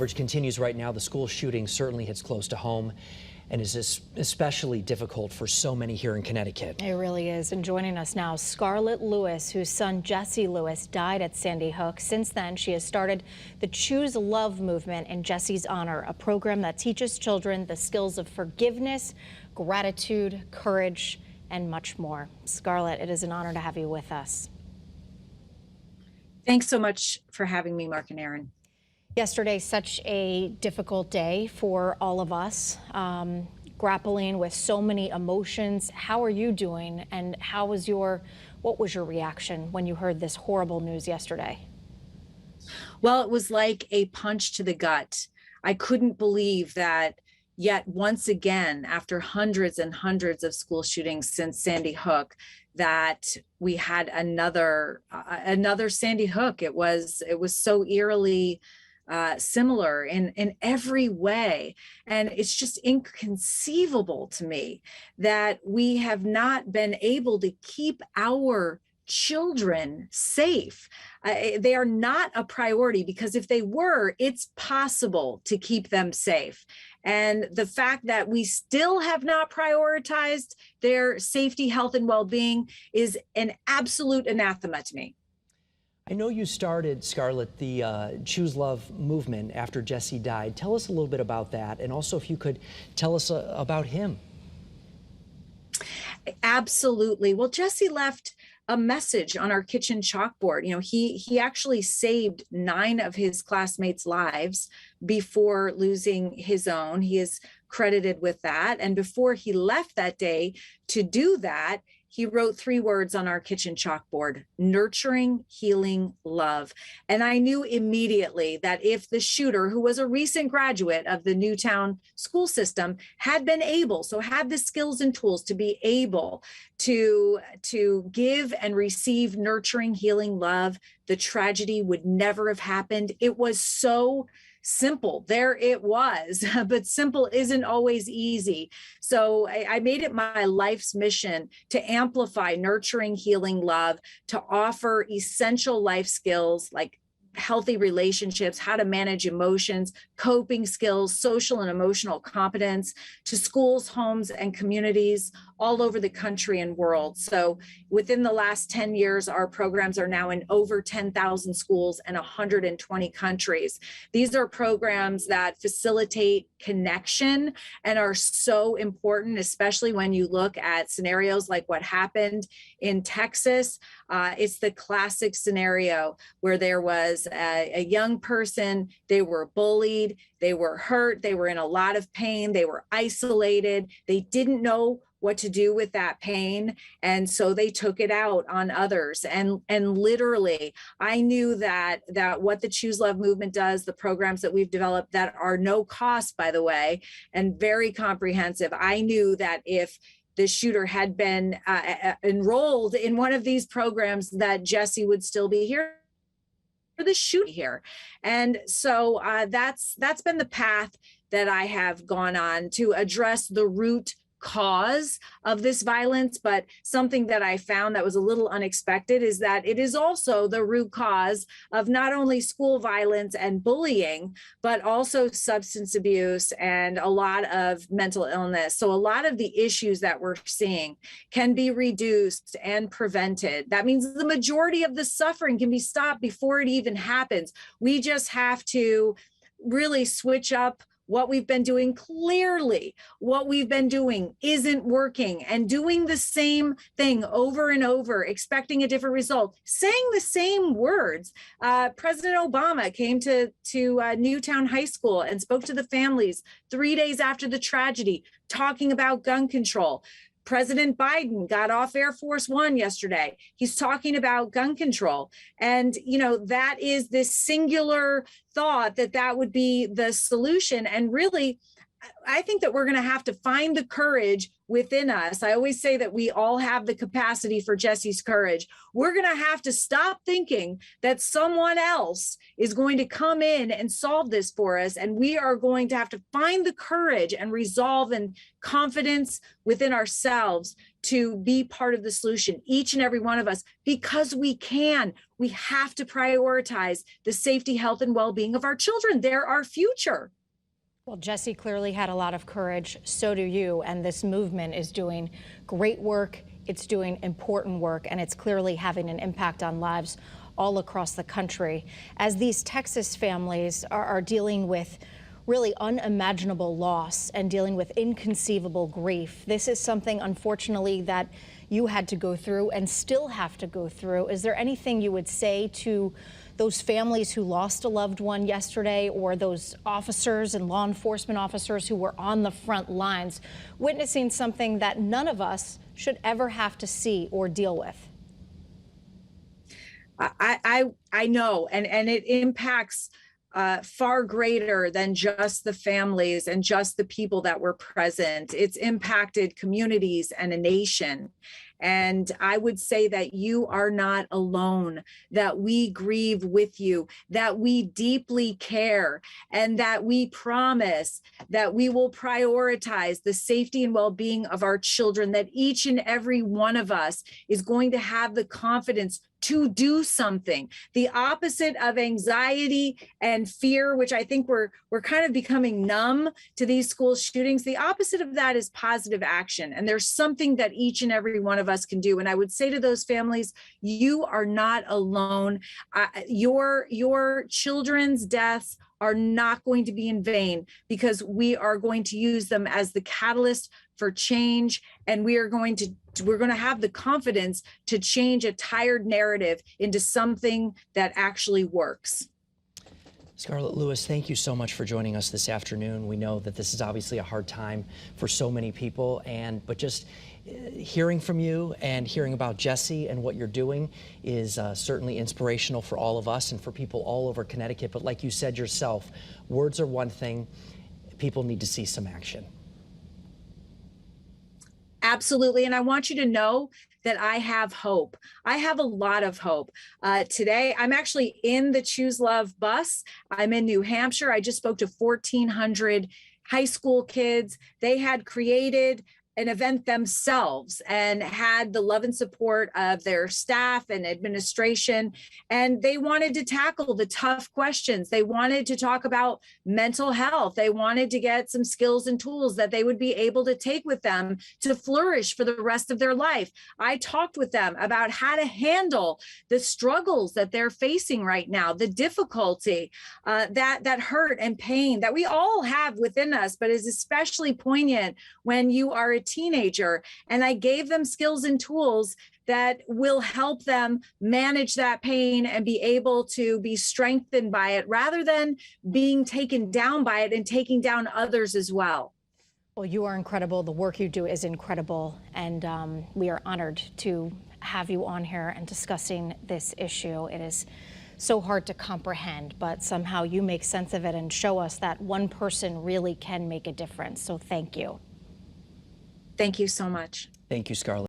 Coverage continues right now. The school shooting certainly hits close to home and is especially difficult for so many here in Connecticut. It really is. And joining us now, Scarlett Lewis, whose son Jesse Lewis died at Sandy Hook. Since then, she has started the Choose Love movement in Jesse's honor, a program that teaches children the skills of forgiveness, gratitude, courage, and much more. Scarlett, it is an honor to have you with us. Thanks so much for having me, Mark and Aaron. Yesterday, such a difficult day for all of us, grappling with so many emotions. How are you doing, and what was your reaction when you heard this horrible news yesterday? Well, it was like a punch to the gut. I couldn't believe that yet once again, after hundreds and hundreds of school shootings since Sandy Hook, that we had another Sandy Hook. It was so eerily similar in every way. And it's just inconceivable to me that we have not been able to keep our children safe. They are not a priority, because if they were, it's possible to keep them safe. And the fact that we still have not prioritized their safety, health, and well-being is an absolute anathema to me. I know you started, Scarlett, the Choose Love movement after Jesse died. Tell us a little bit about that, and also if you could tell us about him. Absolutely. Well, Jesse left a message on our kitchen chalkboard. You know, he actually saved 9 of his classmates' lives before losing his own. He is credited with that. And before he left that day to do that, he wrote 3 words on our kitchen chalkboard: nurturing, healing, love. And I knew immediately that if the shooter, who was a recent graduate of the Newtown school system, had been able, so had the skills and tools to be able to give and receive nurturing, healing, love, the tragedy would never have happened. It was so simple. There it was, but simple isn't always easy. So I made it my life's mission to amplify nurturing, healing, love, to offer essential life skills like healthy relationships, how to manage emotions, coping skills, social and emotional competence, to schools, homes, and communities all over the country and world. So within the last 10 years, our programs are now in over 10,000 schools and 120 countries. These are programs that facilitate connection and are so important, especially when you look at scenarios like what happened in Texas. It's the classic scenario where there was a young person, they were bullied, they were hurt, they were in a lot of pain, they were isolated, they didn't know what to do with that pain. And so they took it out on others. And literally, I knew that what the Choose Love movement does, the programs that we've developed that are no cost, by the way, and very comprehensive, I knew that if the shooter had been enrolled in one of these programs, that Jesse would still be here for the shoot here. And so that's been the path that I have gone on to address the root cause of this violence. But something that I found that was a little unexpected is that it is also the root cause of not only school violence and bullying, but also substance abuse and a lot of mental illness. So a lot of the issues that we're seeing can be reduced and prevented. That means the majority of the suffering can be stopped before it even happens. We just have to really switch up what we've been doing. Clearly, what we've been doing isn't working, and doing the same thing over and over, expecting a different result, saying the same words. President Obama came to Newtown High School and spoke to the families 3 days after the tragedy, talking about gun control. President Biden got off Air Force One yesterday. He's talking about gun control. And, you know, that is this singular thought that would be the solution. And really, I think that we're going to have to find the courage within us. I always say that we all have the capacity for Jesse's courage. We're going to have to stop thinking that someone else is going to come in and solve this for us. And we are going to have to find the courage and resolve and confidence within ourselves to be part of the solution, each and every one of us, because we can. We have to prioritize the safety, health, and well-being of our children. They're our future. Well, Jesse clearly had a lot of courage. So do you. And this movement is doing great work. It's doing important work, and it's clearly having an impact on lives all across the country. As these Texas families are dealing with really unimaginable loss and dealing with inconceivable grief, this is something, unfortunately, that you had to go through and still have to go through. Is there anything you would say to those families who lost a loved one yesterday, or those officers and law enforcement officers who were on the front lines witnessing something that none of us should ever have to see or deal with? I know, and it impacts far greater than just the families and just the people that were present. It's impacted communities and a nation. And I would say that you are not alone, that we grieve with you, that we deeply care, and that we promise that we will prioritize the safety and well-being of our children, that each and every one of us is going to have the confidence to do something. The opposite of anxiety and fear, which I think we're kind of becoming numb to these school shootings. The opposite of that is positive action. And there's something that each and every one of us can do. And I would say to those families, you are not alone. Your children's deaths are not going to be in vain, because we are going to use them as the catalyst for change, and we're going to have the confidence to change a tired narrative into something that actually works. Scarlett Lewis, thank you so much for joining us this afternoon. We know that this is obviously a hard time for so many people, but just hearing from you and hearing about Jesse and what you're doing is certainly inspirational for all of us and for people all over Connecticut. But like you said yourself, words are one thing. People need to see some action. Absolutely. And I want you to know that I have hope. I have a lot of hope. Today, I'm actually in the Choose Love bus. I'm in New Hampshire. I just spoke to 1,400 high school kids. They had created an event themselves and had the love and support of their staff and administration. And they wanted to tackle the tough questions. They wanted to talk about mental health. They wanted to get some skills and tools that they would be able to take with them to flourish for the rest of their life. I talked with them about how to handle the struggles that they're facing right now, the difficulty, that hurt and pain that we all have within us, but is especially poignant when you are a teenager. And I gave them skills and tools that will help them manage that pain and be able to be strengthened by it, rather than being taken down by it and taking down others as well. Well, you are incredible. The work you do is incredible. And we are honored to have you on here and discussing this issue. It is so hard to comprehend, but somehow you make sense of it and show us that one person really can make a difference. So thank you. Thank you so much. Thank you, Scarlett.